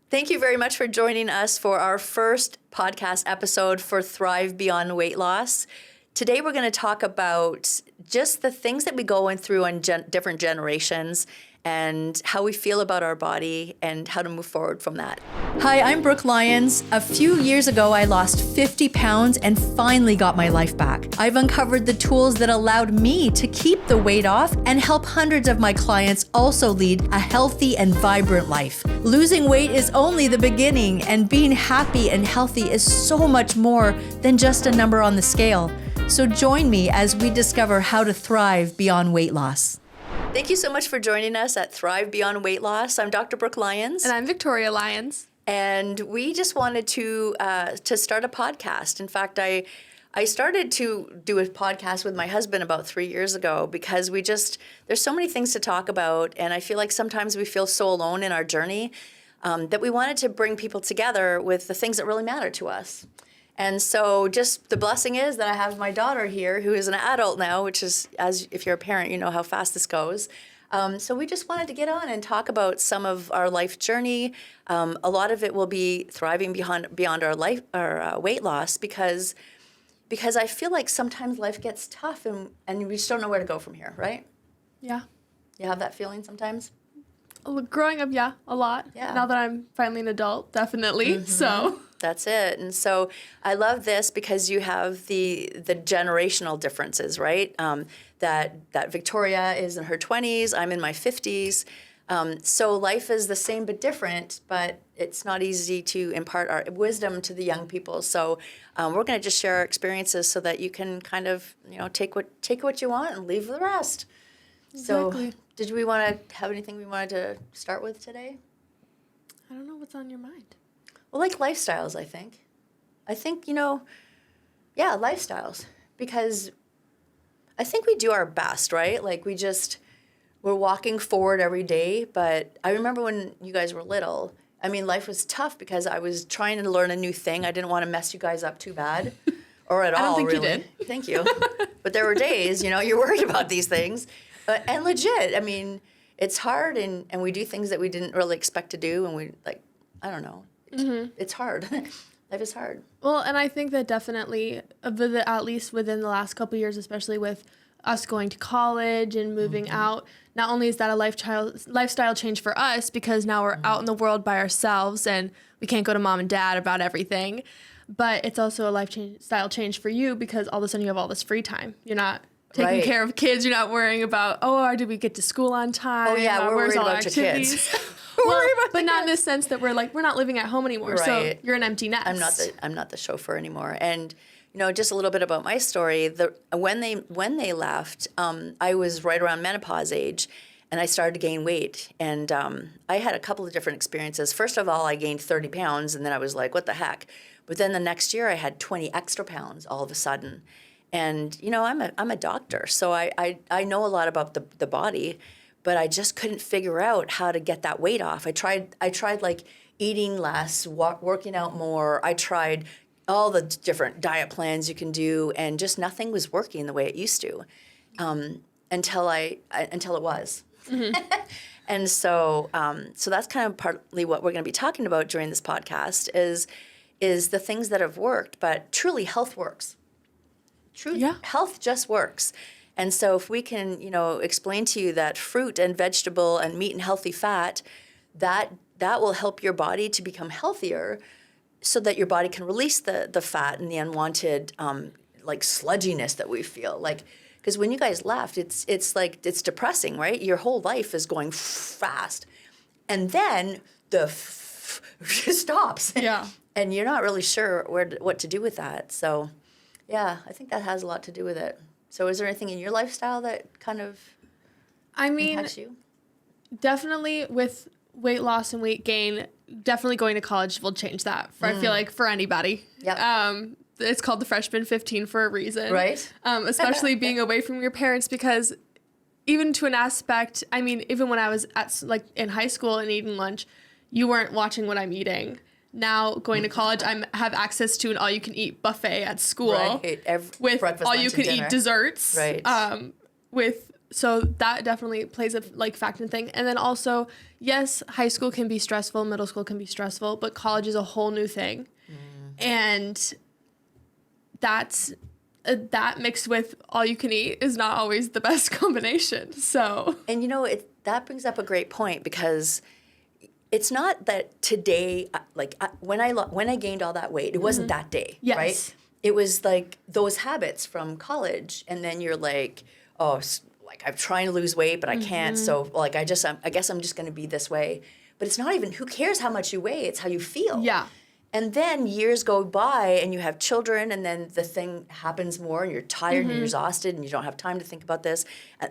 Thank you very much for joining us for our first podcast episode for Thrive Beyond Weight Loss. Today we're going to talk about just the things that we go through in different generations and how we feel about our body and how to move forward from that. Hi, I'm Brooke Lyons. A few years ago, I lost 50 pounds and finally got my life back. I've uncovered the tools that allowed me to keep the weight off and help hundreds of my clients also lead a healthy and vibrant life. Losing weight is only the beginning, and being happy and healthy is so much more than just a number on the scale. So join me as we discover how to thrive beyond weight loss. Thank you so much for joining us at Thrive Beyond Weight Loss. I'm Dr. Brooke Lyons. And I'm Victoria Lyons. And we just wanted to start a podcast. In fact, I started to do a podcast with my husband about 3 years ago because there's so many things to talk about. And I feel like sometimes we feel so alone in our journey that we wanted to bring people together with the things that really matter to us. And so just the blessing is that I have my daughter here who is an adult now, which is, as if you're a parent, you know how fast this goes. So we just wanted to get on and talk about some of our life journey. A lot of it will be thriving beyond our weight loss because I feel like sometimes life gets tough and we just don't know where to go from here, right? Yeah. You have that feeling sometimes? Growing up, yeah, a lot. Yeah. Now that I'm finally an adult, definitely. Mm-hmm. So that's it. And so I love this because you have the generational differences, right? That Victoria is in her 20s, I'm in my 50s. So life is the same but different, but it's not easy to impart our wisdom to the young people. So we're going to just share our experiences so that you can kind of, take what you want and leave the rest. Exactly. So did we want to have anything we wanted to start with today? I don't know what's on your mind. Well, like lifestyles, I think. Lifestyles. Because I think we do our best, right? Like we're walking forward every day. But I remember when you guys were little, life was tough because I was trying to learn a new thing. I didn't want to mess you guys up too bad or at all, I don't think really. you did. Thank you. But there were days, you're worried about these things. And legit, it's hard and we do things that we didn't really expect to do. And I don't know. Mm-hmm. It's hard. Life is hard. Well, and I think that definitely, at least within the last couple of years, especially with us going to college and moving out, not only is that a lifestyle change for us because now we're out in the world by ourselves and we can't go to mom and dad about everything, but it's also a lifestyle change for you because all of a sudden you have all this free time. You're not taking care of kids. You're not worrying about, did we get to school on time? Oh, yeah, we're worried about your kids. Well, but not in the sense that we're not living at home anymore. Right. So you're an empty nest. I'm not the chauffeur anymore. And just a little bit about my story. When they left, I was right around menopause age, and I started to gain weight. And I had a couple of different experiences. First of all, I gained 30 pounds, and then I was like, what the heck? But then the next year, I had 20 extra pounds all of a sudden. And I'm a doctor, so I know a lot about the body, but I just couldn't figure out how to get that weight off. I tried like eating less, working out more. I tried all the different diet plans you can do, and just nothing was working the way it used to, until it was. Mm-hmm. And so that's kind of partly what we're going to be talking about during this podcast is the things that have worked, but truly health works. Health just works. And so if we can, explain to you that fruit and vegetable and meat and healthy fat, that will help your body to become healthier so that your body can release the fat and the unwanted sludginess that we feel. Because when you guys left, it's depressing, right? Your whole life is going fast. And then stops. Yeah. And you're not really sure what to do with that. So yeah, I think that has a lot to do with it. So is there anything in your lifestyle that kind of impacts you? Definitely with weight loss and weight gain, definitely going to college will change that. I feel like for anybody. Yep. It's called the freshman 15 for a reason. Right. Especially being away from your parents because even to an aspect, even when I was in high school and eating lunch, you weren't watching what I'm eating. Now going to college, I have access to an all-you-can-eat buffet at school, right. with breakfast, lunch, all-you-can-eat desserts, right. With So that definitely plays a factor thing. And then also, yes, high school can be stressful, middle school can be stressful, but college is a whole new thing. And that's that mixed with all you can eat is not always the best combination. So, And that brings up a great point, because it's not that today, when I gained all that weight, it wasn't that day, Yes. right? It was like those habits from college, and then you're like, oh, like I'm trying to lose weight, but I can't. So like I guess I'm just going to be this way. But it's not even, who cares how much you weigh? It's how you feel. yeah. And then years go by and you have children, and then the thing happens more, and you're tired and you're exhausted and you don't have time to think about this.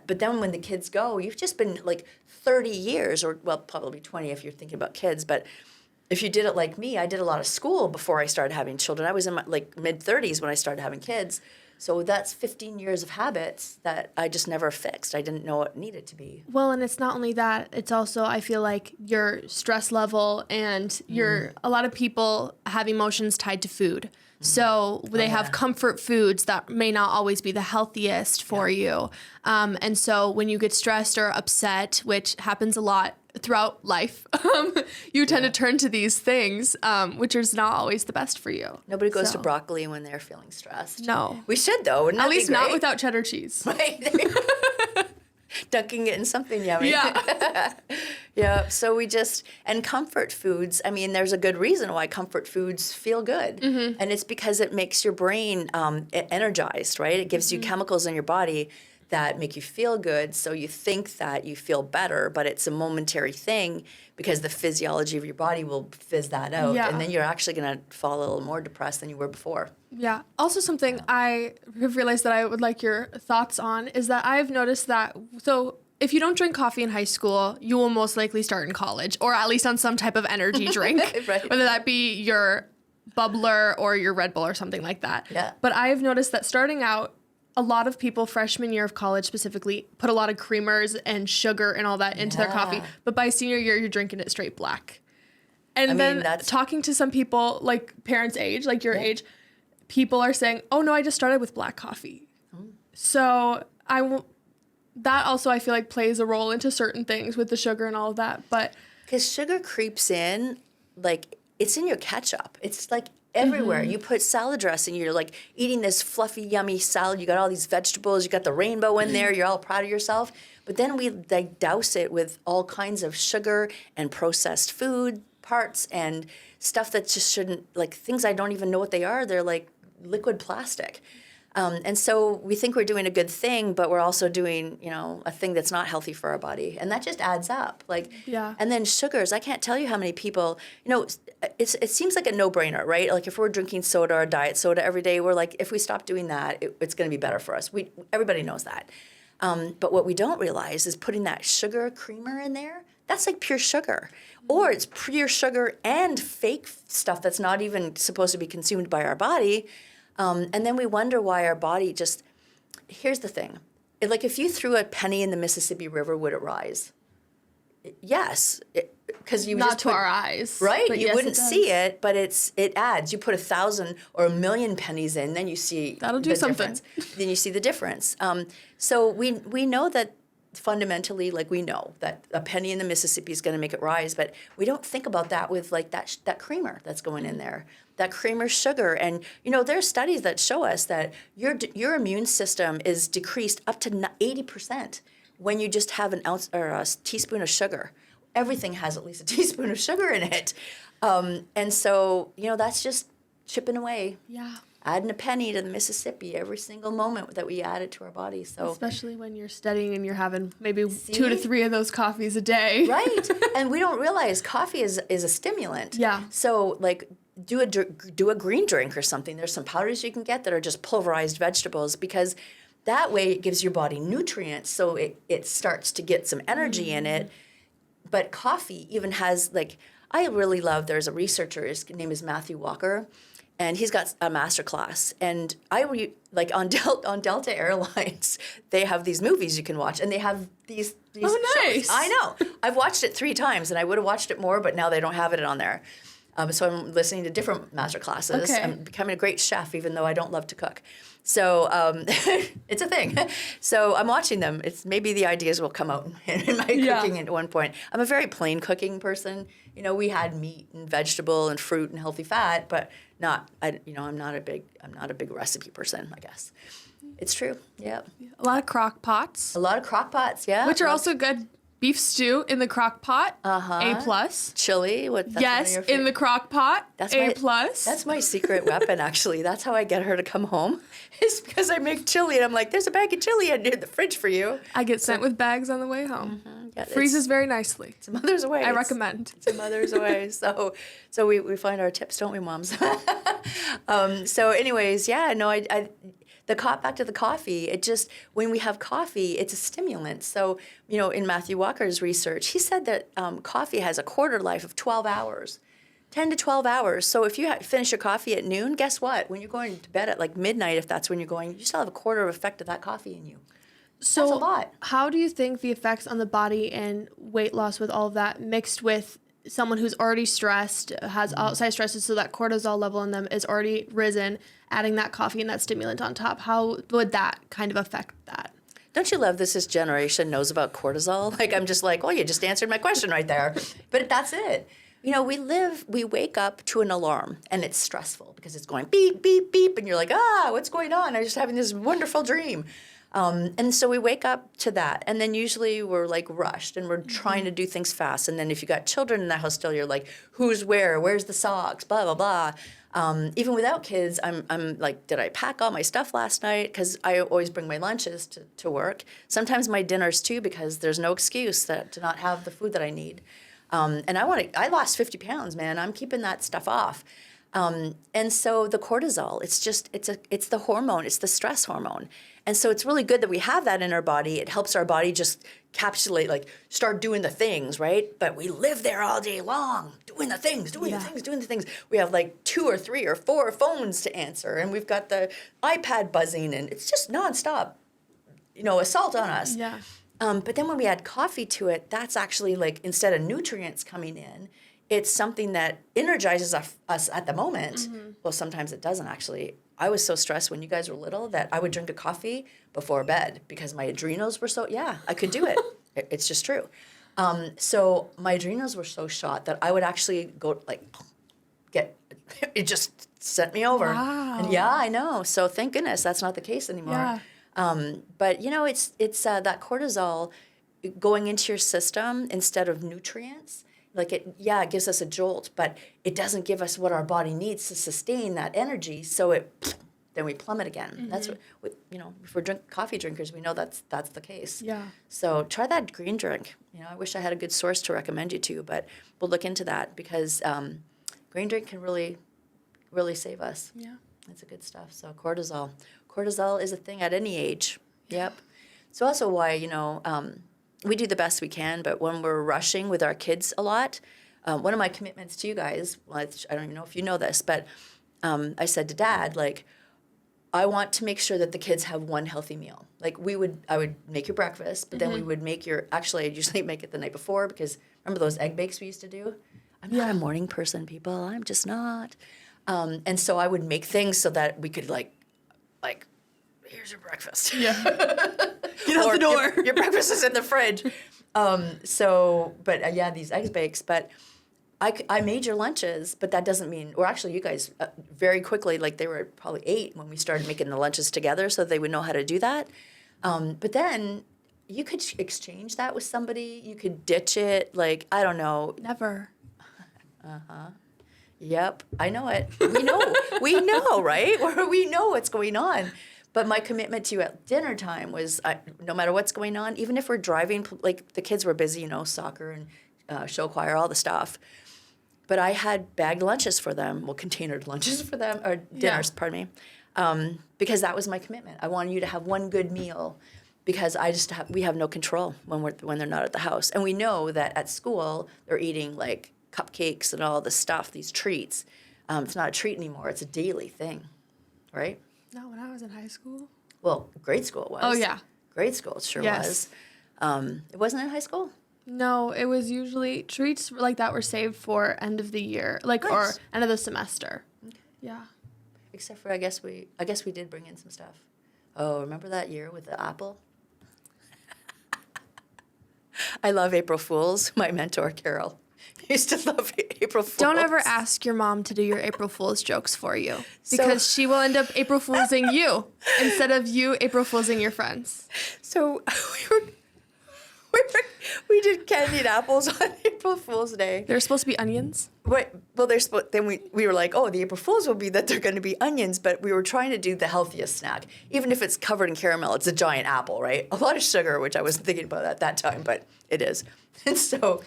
But then when the kids go, you've just been like 30 years, or well, probably 20 if you're thinking about kids. But if you did it like me, I did a lot of school before I started having children. I was in my mid 30s when I started having kids. So that's 15 years of habits that I just never fixed. I didn't know what needed to be. Well, and it's not only that, it's also, I feel like, your stress level and a lot of people have emotions tied to food. So they have comfort foods that may not always be the healthiest for you. And so when you get stressed or upset, which happens a lot throughout life, you tend to turn to these things, which is not always the best for you. Nobody goes to So- broccoli when they're feeling stressed. No. We should, though. Wouldn't At that be least not great? without cheddar cheese. Right. Dunking it in something yummy. Yeah. Yeah. So and comfort foods, I mean, there's a good reason why comfort foods feel good. And it's because it makes your brain energized, right? It gives you chemicals in your body that make you feel good. So you think that you feel better, but it's a momentary thing, because the physiology of your body will fizz that out. Yeah. And then you're actually going to fall a little more depressed than you were before. Yeah. Also, something I have realized that I would like your thoughts on is that I've noticed that, so if you don't drink coffee in high school, you will most likely start in college, or at least on some type of energy drink, Right. whether that be your Bubbler or your Red Bull or something like that. Yeah. But I have noticed that starting out, a lot of people, freshman year of college specifically, put a lot of creamers and sugar and all that into their coffee. Yeah. But by senior year, you're drinking it straight black. And I mean, then that's- talking to some people, like parents' age, like your age, people are saying, "Oh no, I just started with black coffee." So that also, I feel like, plays a role into certain things with the sugar and all of that. But Because sugar creeps in, like, it's in your ketchup. It's like everywhere. You put salad dressing, you're like eating this fluffy, yummy salad. You got all these vegetables, you got the rainbow in there, you're all proud of yourself. But then we like douse it with all kinds of sugar and processed food parts and stuff that just shouldn't, like things I don't even know what they are. They're like liquid plastic. And so we think we're doing a good thing, but we're also doing, a thing that's not healthy for our body. And that just adds up. Yeah. And then sugars, I can't tell you how many people, it seems like a no-brainer, right? Like if we're drinking soda or diet soda every day, we're like, if we stop doing that, it's going to be better for us. Everybody knows that. But what we don't realize is putting that sugar creamer in there, that's like pure sugar. Or it's pure sugar and fake stuff that's not even supposed to be consumed by our body. And then we wonder why our body just, here's the thing. Like if you threw a penny in the Mississippi River, would it rise? Yes, because you not just to put, our eyes. right? But You yes, wouldn't it does. see it, but it adds. You put 1,000 or 1,000,000 pennies in, then you see That'll do the something. difference. Then you see the difference. So we know that fundamentally, like we know that a penny in the Mississippi is going to make it rise, but we don't think about that with like that creamer that's going in there, that creamer sugar. And there are studies that show us that your immune system is decreased up to 80% when you just have an ounce or a teaspoon of sugar. Everything has at least a teaspoon of sugar in it, and so that's just chipping away. Yeah. Adding a penny to the Mississippi every single moment that we add it to our body. So Especially when you're studying and you're having maybe See? 2 to 3 of those coffees a day. right, and we don't realize coffee is a stimulant. Yeah. So like do a green drink or something. There's some powders you can get that are just pulverized vegetables, because that way it gives your body nutrients, so it starts to get some energy in it. But coffee even has I really love. There's a researcher. His name is Matthew Walker. And he's got a master class. And on Delta Airlines, they have these movies you can watch, and they have these Oh, shows. nice. I know. I've watched it 3 times, and I would have watched it more, but now they don't have it on there. So I'm listening to different master classes. Okay. I'm becoming a great chef, even though I don't love to cook. So it's a thing. So I'm watching them. It's maybe the ideas will come out in my cooking at one point. I'm a very plain cooking person. You know, we had meat and vegetable and fruit and healthy fat, but I'm not a big recipe person, I guess. It's true. Yeah. A lot of crock pots, A lot of crock pots, yeah. which are also good. Beef stew in the crock pot, A+. Chili. Yes, in the crock pot, A+. That's my secret weapon, actually. That's how I get her to come home, is because I make chili, and I'm like, there's a bag of chili in the fridge for you. I get sent with bags on the way home. Yeah, Freezes very nicely. It's a mother's way. I recommend. It's a mother's way. So we find our tips, don't we, moms? So anyways, yeah, no, back to the coffee, it just, when we have coffee, it's a stimulant. So, you know, in Matthew Walker's research, he said that coffee has a quarter life of 12 hours, 10 to 12 hours. So if you finish your coffee at noon, guess what? When you're going to bed at like midnight, if that's when you're going, you still have a quarter of effect of that coffee in you. So That's a lot. How do you think the effects on the body and weight loss with all of that mixed with someone who's already stressed, has outside stresses, so that cortisol level in them is already risen, adding that coffee and that stimulant on top, how would that kind of affect that? Don't you love this generation knows about cortisol? Like, I'm just like, well, you just answered my question right there. But that's it. You know, we wake up to an alarm, and it's stressful because it's going beep, beep, beep, and you're like, what's going on? I'm just having this wonderful dream. And so we wake up to that, and then usually we're like rushed, and we're trying to do things fast. And then if you got children in the house still, you're like, who's where's the socks, blah, blah, blah. Even without kids, I'm like, did I pack all my stuff last night? Because I always bring my lunches to work. Sometimes my dinners too, because there's no excuse to not have the food that I need. And I lost 50 pounds, man. I'm keeping that stuff off. And so the cortisol, it's the hormone, it's the stress hormone. And so it's really good that we have that in our body. It helps our body just encapsulate, like start doing the things, right? But we live there all day long, doing the things. We have like 2 or 3 or 4 phones to answer, and we've got the iPad buzzing, and it's just nonstop, assault on us. Yeah. But then when we add coffee to it, that's actually like, instead of nutrients coming in, it's something that energizes us at the moment. Mm-hmm. Well, sometimes it doesn't, actually. I was so stressed when you guys were little that I would drink a coffee before bed because my adrenals were I could do it. It's just true. So my adrenals were so shot that I would actually go it just sent me over. Wow. And yeah, I know. So thank goodness that's not the case anymore. Yeah. But it's that cortisol going into your system instead of nutrients. Like it gives us a jolt, but it doesn't give us what our body needs to sustain that energy. So then we plummet again. Mm-hmm. That's what if we're coffee drinkers, we know that's the case. Yeah. So try that green drink. I wish I had a good source to recommend you to, but we'll look into that because green drink can really, really save us. Yeah. That's a good stuff. So cortisol is a thing at any age. Yep. It's also why we do the best we can, but when we're rushing with our kids a lot, one of my commitments to you guys, I don't even know if you know this, but I said to Dad, like, I want to make sure that the kids have one healthy meal. Like I would make your breakfast, but then we would make I'd usually make it the night before because remember those egg bakes we used to do? I'm not a morning person, people. I'm just not. And so I would make things so that we could like, here's your breakfast. Yeah. Get out the door. Your breakfast is in the fridge. These egg bakes. But I made your lunches, but that doesn't mean, or actually you guys very quickly, like they were probably 8 when we started making the lunches together so they would know how to do that. But then you could exchange that with somebody. You could ditch it. Like, I don't know. Never. Yep, I know it. We know, right? We know what's going on. But my commitment to you at dinner time was no matter what's going on, even if we're driving, like the kids were busy, soccer and show choir, all the stuff. But I had bagged lunches for them, containered lunches for them, or dinners, pardon me, because that was my commitment. I wanted you to have one good meal because we have no control when they're not at the house. And we know that at school they're eating like cupcakes and all this stuff, these treats. It's not a treat anymore. It's a daily thing, right? Not when I was in high school. Well, grade school was. Oh, yeah. Grade school sure was. It wasn't in high school? No, it was usually treats like that were saved for end of the year, like or Nice. end of the semester. Yeah. Except for I guess we did bring in some stuff. Oh, remember that year with the apple? I love April Fools. My mentor, Carol, used to love April Fools. Don't ever ask your mom to do your April Fool's jokes for you So- because she will end up April Foolsing you instead of you April Foolsing your friends. So we did candied apples on April Fool's Day. They're supposed to be onions. Right. Well, then we were like, oh, the April Fools will be that they're going to be onions, but we were trying to do the healthiest snack. Even if it's covered in caramel, it's a giant apple, right? A lot of sugar, which I wasn't thinking about at that time, but it is. And so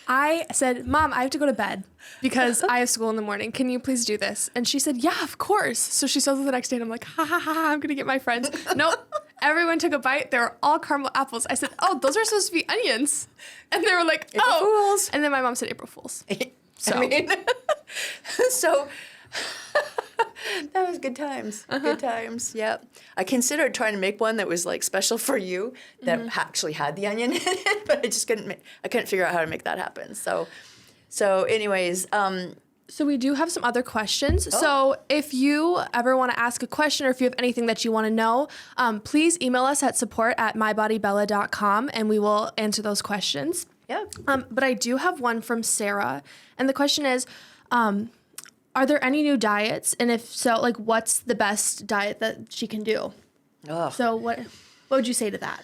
I said, Mom, I have to go to bed because I have school in the morning. Can you please do this? And she said, yeah, of course. So she says it the next day, and I'm like, ha ha ha, I'm going to get my friends. Nope. Everyone took a bite. They were all caramel apples. I said, oh, those are supposed to be onions. And they were like, April oh. Fools. And then my mom said April Fools. So. I mean, so that was good times. Good times. Yep. I considered trying to make one that was like special for you that actually had the onion in it, but I just couldn't. I couldn't figure out how to make that happen. So anyways, So we do have some other questions. So if you ever want to ask a question or if you have anything that you want to know, please email us at support@mybodybella.com and we will answer those questions. yeah. But I do have one from Sarah. And the question is, are there any new diets? And if so, like what's the best diet that she can do? Oh, So what would you say to that?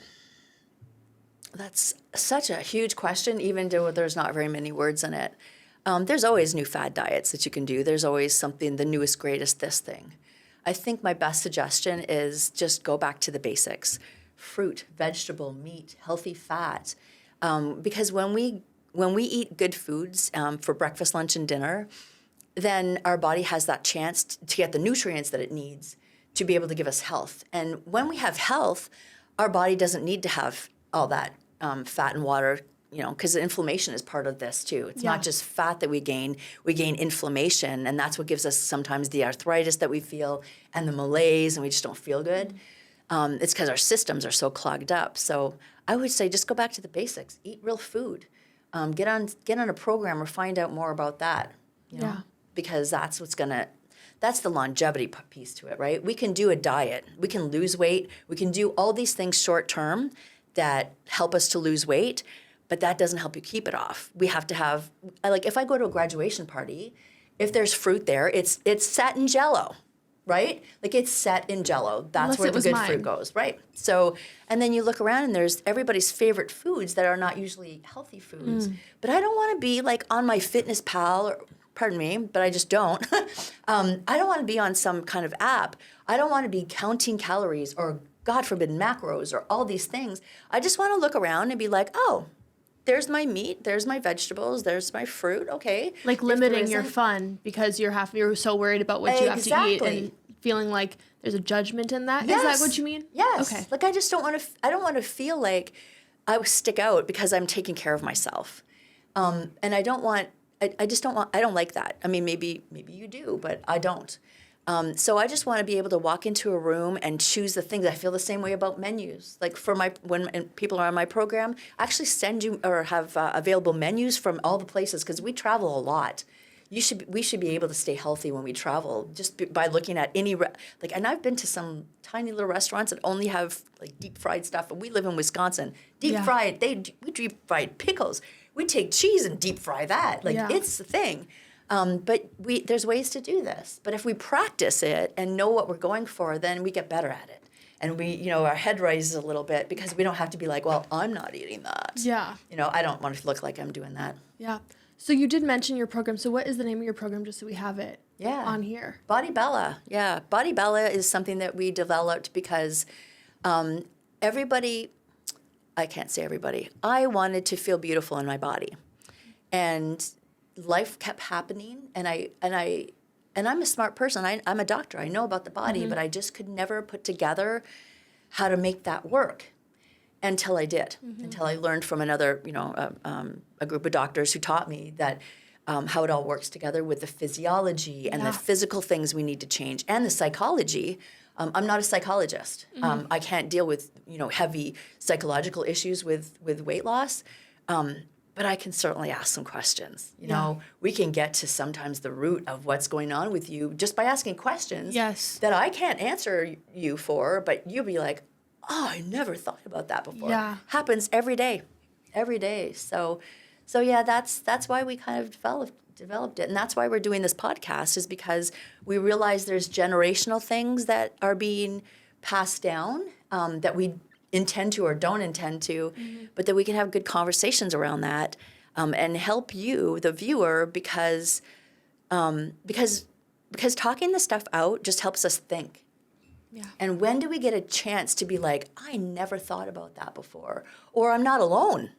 that's such a huge question, even though there's not very many words in it. There's always new fad diets that you can do. There's always something, the newest, greatest, this thing. I think my best suggestion is just go back to the basics. Fruit, vegetable, meat, healthy fat. Because when we eat good foods for breakfast, lunch, and dinner, then our body has that chance to get the nutrients that it needs to be able to give us health. And when we have health, our body doesn't need to have all that fat and water, because the inflammation is part of this too. It's Yeah. not just fat that we gain inflammation, and that's what gives us sometimes the arthritis that we feel and the malaise, and we just don't feel good. It's because our systems are so clogged up. So I would say just go back to the basics. Eat real food. Get on a program or find out more about that. Yeah. Because that's the longevity piece to it, right? We can do a diet. We can lose weight. We can do all these things short term that help us to lose weight, but that doesn't help you keep it off. We have to have, like if I go to a graduation party, if there's fruit there, it's set in Jell-O, right? Like it's set in Jell-O. That's Unless where it the was good mine. fruit goes, right? So, and then you look around and there's everybody's favorite foods that are not usually healthy foods. But I don't want to be like on my Fitness Pal, or pardon me, but I just don't. I don't want to be on some kind of app. I don't want to be counting calories or, God forbid, macros or all these things. I just want to look around and be like, oh, there's my meat, there's my vegetables, there's my fruit. Okay. Like If there limiting your isn't- fun because you're so worried about what you have to eat Exactly. and feeling like there's a judgment in that. Is Yes. that what you mean? Yes. Okay. Like I just don't want to. I don't want to feel like I stick out because I'm taking care of myself, and I don't want. I just don't want. I don't like that. I mean, maybe you do, but I don't. So I just want to be able to walk into a room and choose the things. I feel the same way about menus. Like for when people are on my program, I actually send you or have available menus from all the places because we travel a lot. We should be able to stay healthy when we travel just by looking at any and I've been to some tiny little restaurants that only have like deep fried stuff, and we live in Wisconsin. Deep Yeah. fried, we deep fried pickles. We take cheese and deep fry that. Like Yeah. it's the thing. But there's ways to do this. But if we practice it and know what we're going for, then we get better at it. And our head rises a little bit because we don't have to be like, well, I'm not eating that. Yeah. I don't want to look like I'm doing that. Yeah. So you did mention your program. So what is the name of your program just so we have it on here? Body Bella. Yeah. Body Bella is something that we developed because everybody, I can't say everybody, I wanted to feel beautiful in my body. And life kept happening, and I'm a smart person. I'm a doctor. I know about the body, but I just could never put together how to make that work until I did. Until I learned from another, a group of doctors who taught me that how it all works together with the physiology and Yeah. the physical things we need to change and the psychology I'm not a psychologist. I can't deal with, heavy psychological issues with weight loss. But I can certainly ask some questions. We can get to sometimes the root of what's going on with you just by asking questions Yes. that I can't answer you for, but you'll be like, oh, I never thought about that before. Yeah. Happens every day. So yeah, that's why we kind of developed it. And that's why we're doing this podcast, is because we realize there's generational things that are being passed down that we intend to or don't intend to, but that we can have good conversations around that and help you, the viewer, because talking this stuff out just helps us think. Yeah. And when do we get a chance to be like, I never thought about that before, or I'm not alone.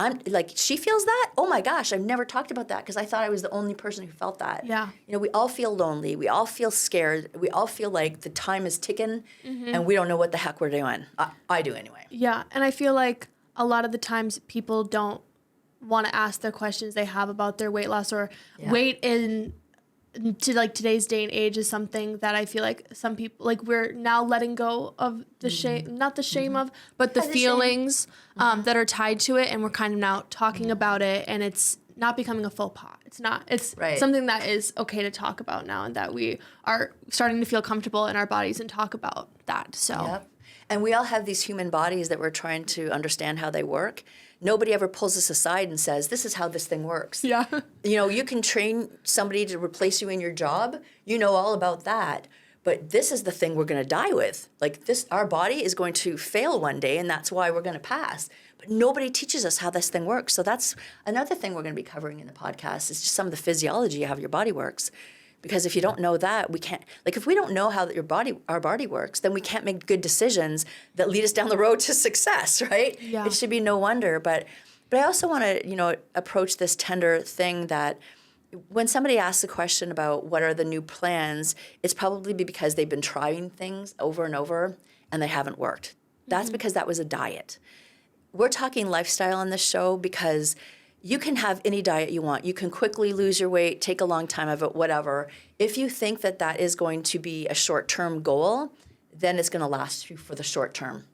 I'm like, she feels that? Oh my gosh, I've never talked about that because I thought I was the only person who felt that. Yeah. We all feel lonely. We all feel scared. We all feel like the time is ticking and we don't know what the heck we're doing. I do anyway. Yeah, and I feel like a lot of the times people don't want to ask their questions they have about their weight loss or weight to like today's day and age is something that I feel like some people, like, we're now letting go of the shame, not the shame of, but the feelings that are tied to it, and we're kind of now talking about it, and it's not becoming a faux pas. It's something that is okay to talk about now, and that we are starting to feel comfortable in our bodies and talk about that. So. Yep. And we all have these human bodies that we're trying to understand how they work. Nobody ever pulls us aside and says, this is how this thing works. Yeah. You can train somebody to replace you in your job. You know all about that. But this is the thing we're going to die with. Like this, our body is going to fail one day, and that's why we're going to pass. But nobody teaches us how this thing works. So that's another thing we're going to be covering in the podcast, is just some of the physiology of how your body works. Because if you don't know that, we can't, like, if we don't know how our body works, then we can't make good decisions that lead us down the road to success, right? Yeah. It should be no wonder. But I also want to, approach this tender thing that when somebody asks a question about what are the new plans, it's probably because they've been trying things over and over and they haven't worked. That's because that was a diet. We're talking lifestyle on this show because you can have any diet you want. You can quickly lose your weight, take a long time of it, whatever. If you think that that is going to be a short-term goal, then it's going to last you for the short term.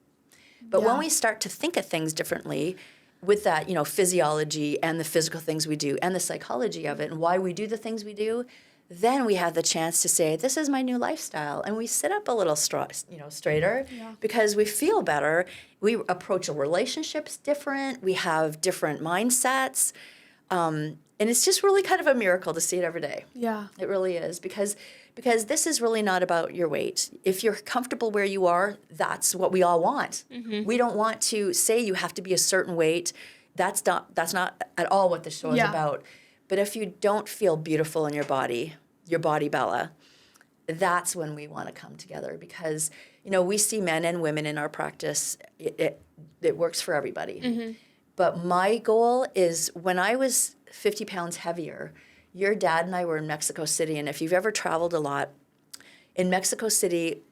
But when we start to think of things differently with that, physiology and the physical things we do and the psychology of it and why we do the things we do, then we have the chance to say, this is my new lifestyle. And we sit up a little straighter because we feel better. We approach our relationships different. We have different mindsets. And it's just really kind of a miracle to see it every day. Yeah. It really is because this is really not about your weight. If you're comfortable where you are, that's what we all want. We don't want to say you have to be a certain weight. That's not at all what the show is about. But if you don't feel beautiful in your body Bella, that's when we want to come together because, we see men and women in our practice. It works for everybody. But my goal is when I was 50 pounds heavier, your dad and I were in Mexico City. And if you've ever traveled a lot, in Mexico City,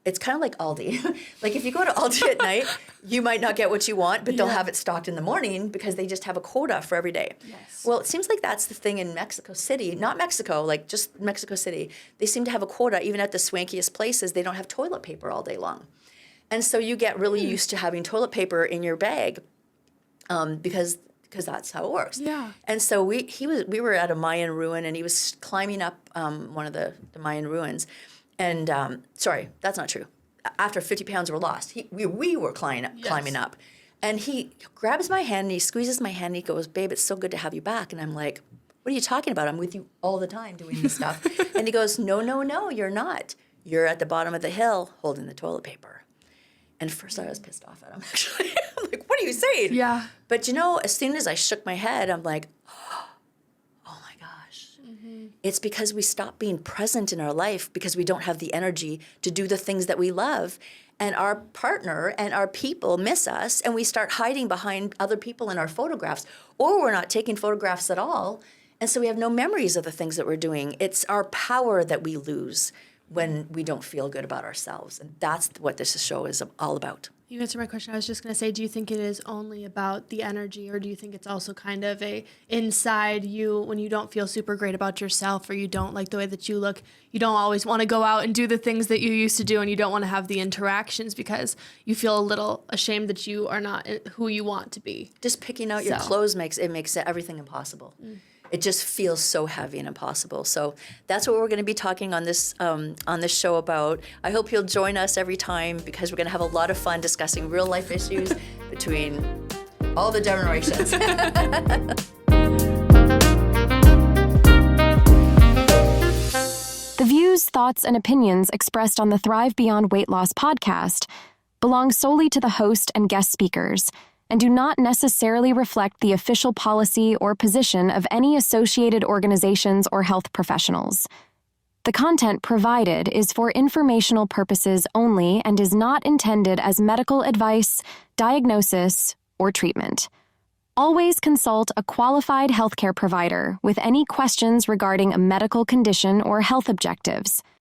it's kind of like Aldi. Like if you go to Aldi at night, you might not get what you want, but they'll have it stocked in the morning because they just have a quota for every day. Yes. Well, it seems like that's the thing in Mexico City. Not Mexico, like just Mexico City. They seem to have a quota. Even at the swankiest places, they don't have toilet paper all day long. And so you get really used to having toilet paper in your bag because that's how it works. Yeah. And so we were at a Mayan ruin, and he was climbing up one of the Mayan ruins. And sorry, that's not true. After 50 pounds were lost, we were climbing up. And he grabs my hand and he squeezes my hand and he goes, babe, it's so good to have you back. And I'm like, what are you talking about? I'm with you all the time doing this stuff. And he goes, no, you're not. You're at the bottom of the hill holding the toilet paper. And first I was pissed off at him, actually. I'm like, what are you saying? Yeah. But as soon as I shook my head, I'm like, oh my gosh. It's because we stop being present in our life because we don't have the energy to do the things that we love. And our partner and our people miss us, and we start hiding behind other people in our photographs, or we're not taking photographs at all. And so we have no memories of the things that we're doing. It's our power that we lose when we don't feel good about ourselves. And that's what this show is all about. You answered my question. I was just going to say, do you think it is only about the energy, or do you think it's also kind of a inside you when you don't feel super great about yourself, or you don't like the way that you look, you don't always want to go out and do the things that you used to do, and you don't want to have the interactions because you feel a little ashamed that you are not who you want to be? Just picking out your clothes makes everything impossible. It just feels so heavy and impossible. So that's what we're going to be talking on this show about. I hope you'll join us every time, because we're going to have a lot of fun discussing real life issues between all the generations. The views, thoughts, and opinions expressed on the Thrive Beyond Weight Loss podcast belong solely to the host and guest speakers, and do not necessarily reflect the official policy or position of any associated organizations or health professionals. The content provided is for informational purposes only and is not intended as medical advice, diagnosis, or treatment. Always consult a qualified healthcare provider with any questions regarding a medical condition or health objectives.